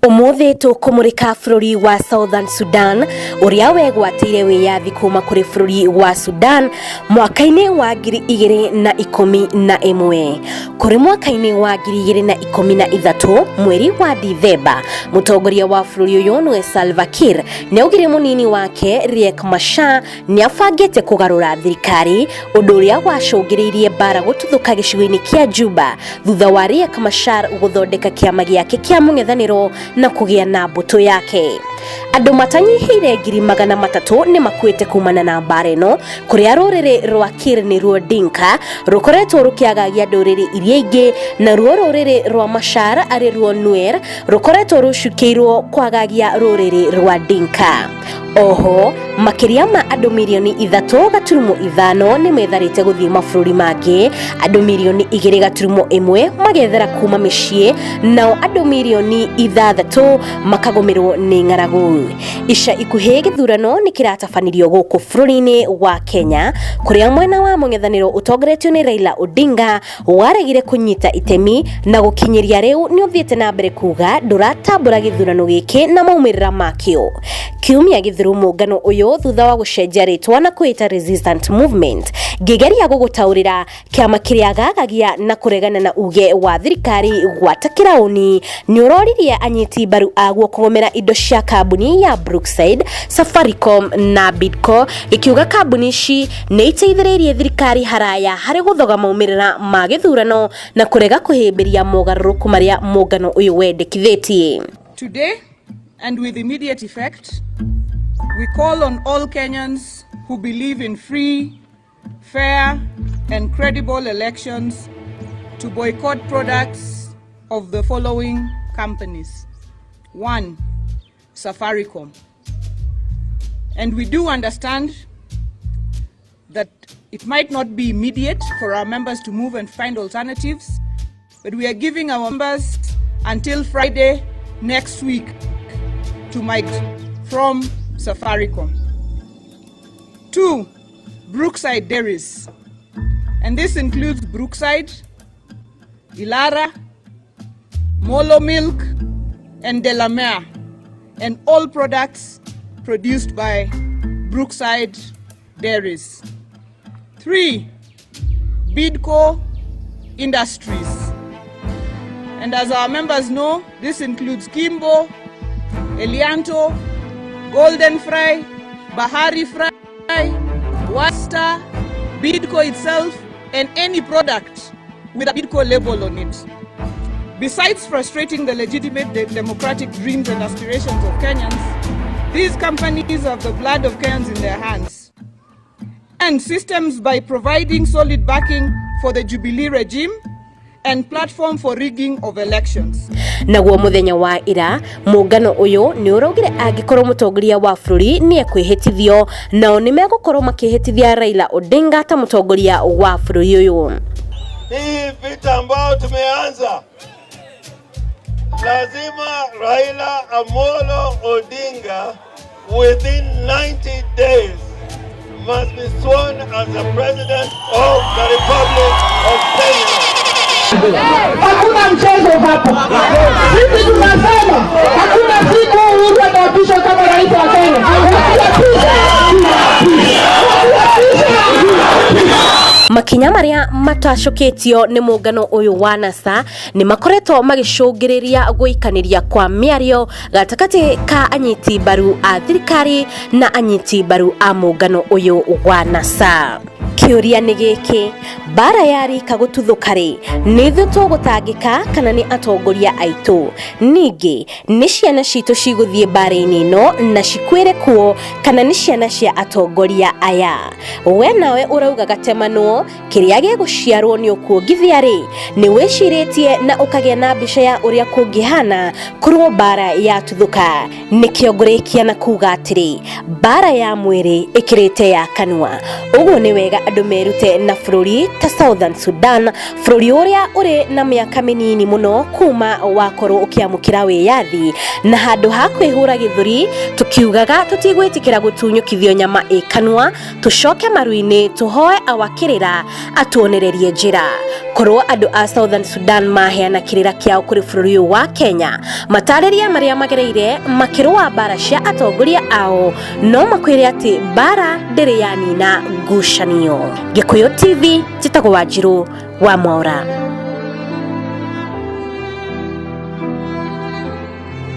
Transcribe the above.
Umuthi tukumurika bururi wa Southern Sudan uria wegwatire wiyathi kuma kuri bururi wa Sudan mwaka-ini wa 2011 kuri mwaka-ini wa 2013 mweri wa Dithemba mutongoria wa bururi uyu niwe Salva Kiir neugire munini wake Riek Machar niafangite kugarura thirikari undu uria wacungiriirie bara gututhuka gicigo-ini kia Juba thutha wa Riek Machar guthondeka kiama giake kia mung'ethaniro na kugia na mbuto yake. Andu matanyihire 300,000 ni makuite kumana na mbara ino kuria ruriri rwa Kiir ni ruo Dinka rukoretwo rukiagagia nduriri iria ingi na ruo ruriri rwa Machar ari ruo Nuer rukoretwo rucukiirwo kwagagia ruriri rwa Dinka. Oho makiria ma andu milioni 3.5 ni metharite guthii mabururi mangi, andu milioni 2.1 magethera kuma micii, nao andu milioni 6 makagomerwo ni ng'aragu. Ica ikuhi githurano ni kiratabanirio guku bururi-ini wa Kenya kuria mwena wa mung'ethaniro utongoretio ni Raila Odinga waregire kunyita itemi na gukinyiria riu ni uthiete na mbere kuga nduratambura githurano giki na maumirira makio. Kiumia githiru mungano uyu thutha wa gucenjia ritwa na kuita resistant movement gigeria gugutaurira kiama kiria gagagia na kuregana na uge wa thirikari gwata kirauni ni uroririe anyiti mbaru aguo kugomera indo cia kambuni ya Brookside, Safaricom na Bidco ikiuga kambuni ici ni iteithiriirie thirikari haraya hari guthoga maumirira ma githurano na kurega kuhimbiria mogaruruku maria mungano uyu wendekithitie. Today and with immediate effect, we call on all Kenyans who believe in free, fair, and credible elections to boycott products of the following companies. 1. Safaricom. And we do understand that it might not be immediate for our members to move and find alternatives, but we are giving our members until Friday next week to migrate from Safaricom. 2. Brookside dairies. And this includes Brookside, Ilara, Molo Milk, and Delamere, and all products produced by Brookside Dairies. 3. Bidco Industries. And as our members know, this includes Kimbo, Elianto, Golden Fry, Bahari Fry, Wasta, Bidco itself, and any product with a Bidco label on it. Besides frustrating the legitimate democratic dreams and aspirations of Kenyans, these companies have the blood of Kenyans in their hands. And systems by providing solid backing for the Jubilee regime and platform for rigging of elections. Naguo muthenya wa ira mungano uyu ni uraugire angikorwo mutongoria wa bururi ni ekwihitithio nao ni megukorwo makihitithia Raila Odinga ta mutongoria wa bururi uyu. Hii vita ambao tumeanza lazima Raila Amolo Odinga within 90 days must be sworn as the president of the Republic of Kenya. Hakuna mchezo hapa. Sisi tunasema hakuna siku Uhuru ataapishwa kama rais wa Kenya. Makinya maria matacukitio ni mungano uyu wa NASA ni makoretwo magicungiriria guikaniria kwa miario gatakati ka anyiti mbaru a thirikari na anyiti mbaru a mungano uyu wa NASA. Kiuria ni giki, bara yari kagututhukari nithu tugutangika kana ni atongoria aitu, ningi ni ciana citu ciguthie bara-ini ino na cikwire kuo kana ni ciana cia atongoria aya. We nawe urauga gatemanuo kiria giguciarwo ni ukuongithia ri ni wiciritie na ukagia na mbica ya uria kungihana kurwo bara ya tuthuka. Nikio ngurikia na kuga atiri bara ya mwiri ikirite ya kanua. Uguo ni wega andu andu merute na bururi ta Southern Sudan, bururi uria uri na miaka minini muno kuma wakorwo ukiamukira wiyathi, na handu ha kwihura githuri tukiugaga tutigwitikira gutunyukithio nyama ikanwa, tucoke maruini tuhoe awakirira atuonererie njira. Korwo andu a Southern Sudan maheana kirira kiao kuri bururi wa Kenya, matariria maria magereire makirwa bara cia atongoria ao, no makwire ati bara ndiri yanina ngucanio. Gikuyu TV, njitagwo Wanjiru wa Mwaura.